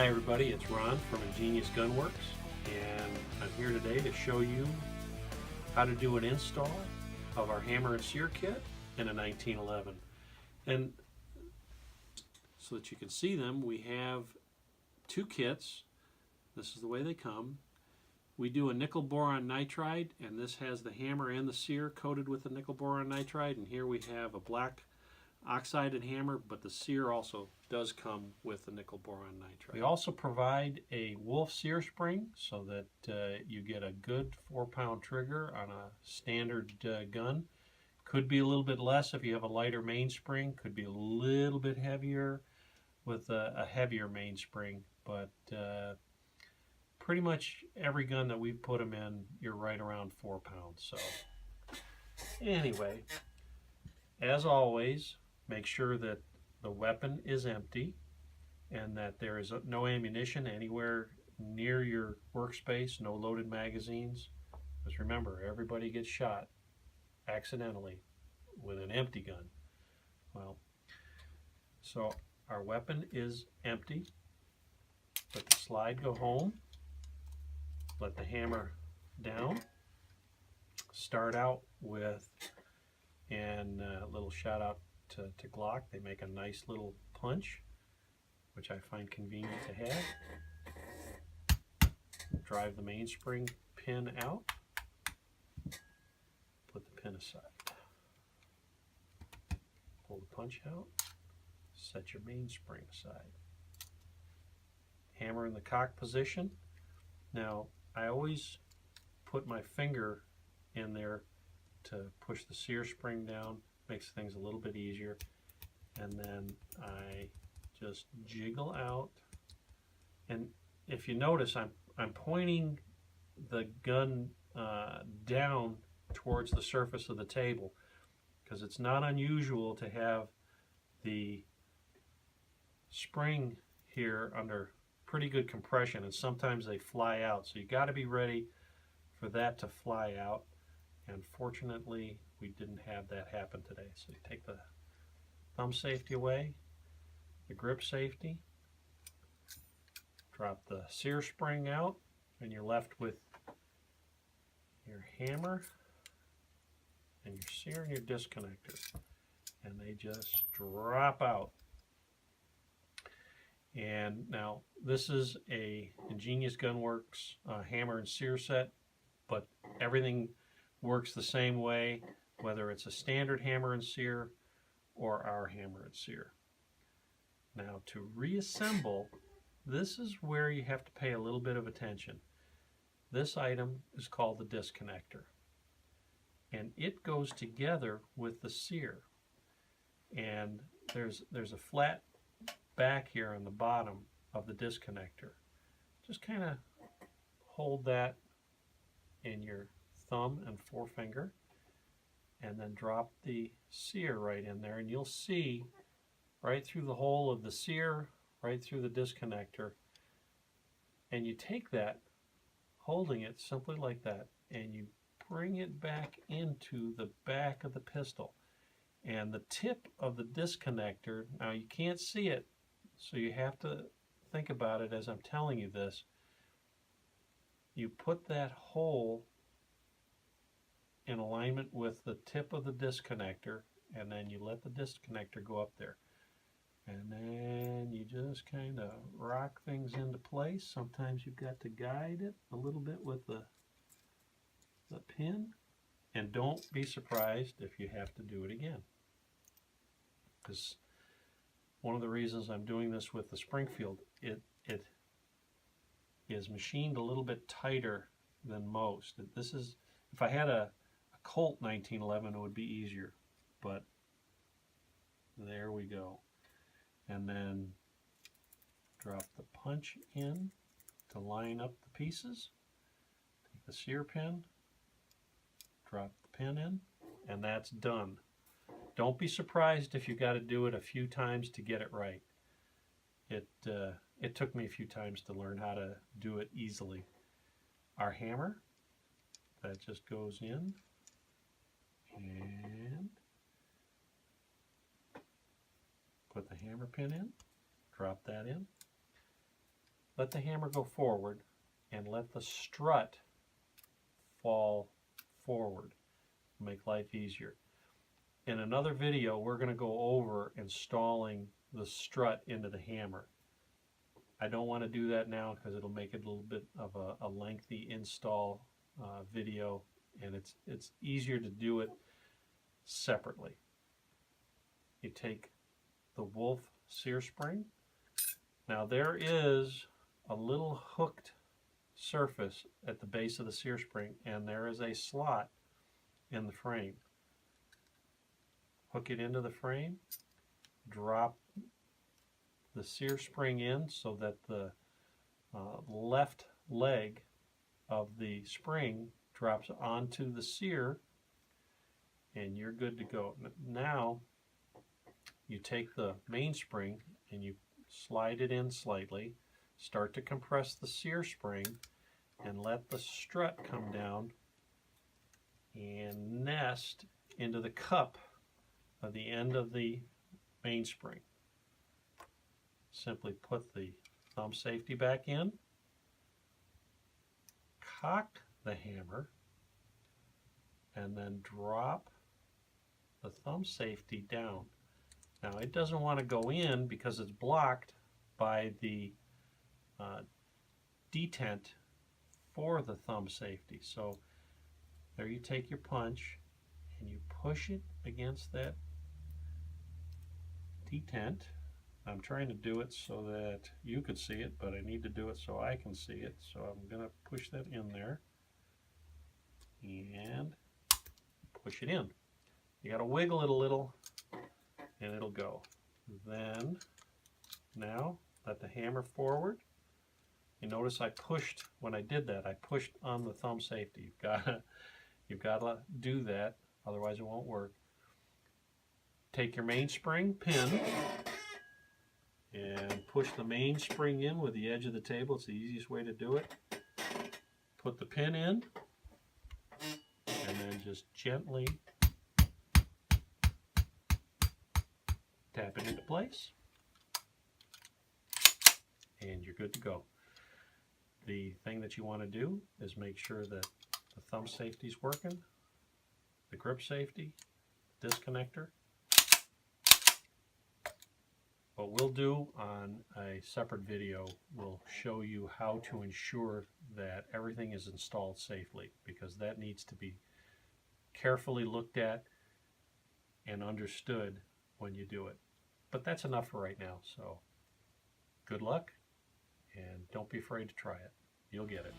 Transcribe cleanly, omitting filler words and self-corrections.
Hi everybody, it's Ron from Ingenious Gunworks, and I'm here today to show you how to do an install of our hammer and sear kit in a 1911. And so that you can see them, we have two kits. This is the way they come. We do a nickel boron nitride, and this has the hammer and the sear coated with the nickel boron nitride, and here we have a black oxided hammer, but the sear also does come with the nickel boron nitride. We also provide a wolf sear spring so that you get a good 4-pound trigger on a standard gun. Could be a little bit less if you have a lighter mainspring, could be a little bit heavier with a heavier mainspring, but pretty much every gun that we've put them in, you're right around 4 pounds. So anyway, as always, make sure that the weapon is empty and that there is no ammunition anywhere near your workspace, no loaded magazines. Because remember, everybody gets shot accidentally with an empty gun. Well, so our weapon is empty. Let the slide go home. Let the hammer down. Start out with, and a little shout out to Glock. They make a nice little punch, which I find convenient to have. Drive the mainspring pin out. Put the pin aside. Pull the punch out. Set your mainspring aside. Hammer in the cock position. Now, I always put my finger in there to push the sear spring down. Makes things a little bit easier. And then I just jiggle out. And if you notice, I'm pointing the gun down towards the surface of the table, because it's not unusual to have the spring here under pretty good compression, and sometimes they fly out. So you got to be ready for that to fly out. And fortunately, we didn't have that happen today. So you take the thumb safety away, the grip safety, drop the sear spring out, and you're left with your hammer and your sear and your disconnector. And they just drop out. And now this is a Ingenious Gunworks hammer and sear set, but everything works the same way, whether it's a standard hammer and sear or our hammer and sear. Now, to reassemble, this is where you have to pay a little bit of attention. This item is called the disconnector, and it goes together with the sear. And there's a flat back here on the bottom of the disconnector. Just kind of hold that in your thumb and forefinger, and then drop the sear right in there, and you'll see right through the hole of the sear, right through the disconnector. And you take that, holding it simply like that, and you bring it back into the back of the pistol. And the tip of the disconnector, now you can't see it, so you have to think about it as I'm telling you this. You put that hole in alignment with the tip of the disconnector, and then you let the disconnector go up there. And then you just kind of rock things into place. Sometimes you've got to guide it a little bit with the pin. And don't be surprised if you have to do it again. Because one of the reasons I'm doing this with the Springfield, it is machined a little bit tighter than most. This is, if I had a Colt 1911, it would be easier, but there we go. And then drop the punch in to line up the pieces. Take the sear pin, drop the pin in, and that's done. Don't be surprised if you got to do it a few times to get it right. It took me a few times to learn how to do it easily. Our hammer, that just goes in, and put the hammer pin in, drop that in, let the hammer go forward and let the strut fall forward. Make life easier. In another video, we're going to go over installing the strut into the hammer. I don't want to do that now because it'll make it a little bit of a lengthy install video, and it's easier to do it separately. You take the Wolf sear spring. Now there is a little hooked surface at the base of the sear spring, and there is a slot in the frame. Hook it into the frame, drop the sear spring in so that the left leg of the spring drops onto the sear, and you're good to go. Now you take the mainspring and you slide it in slightly, start to compress the sear spring, and let the strut come down and nest into the cup of the end of the mainspring. Simply put the thumb safety back in, cock the hammer, and then drop the thumb safety down. Now it doesn't want to go in because it's blocked by the detent for the thumb safety. So there you take your punch and you push it against that detent. I'm trying to do it so that you could see it, but I need to do it so I can see it. So I'm going to push that in there and push it in. You got to wiggle it a little and it'll go. Then now let the hammer forward. You notice I pushed, when I did that, I pushed on the thumb safety. You've got to do that, otherwise it won't work. Take your mainspring pin and push the mainspring in with the edge of the table. It's the easiest way to do it. Put the pin in and then just gently tap it into place and you're good to go. The thing that you want to do is make sure that the thumb safety is working, the grip safety, disconnector. What we'll do on a separate video, we'll show you how to ensure that everything is installed safely, because that needs to be carefully looked at and understood when you do it. But that's enough for right now, so good luck and don't be afraid to try it. You'll get it.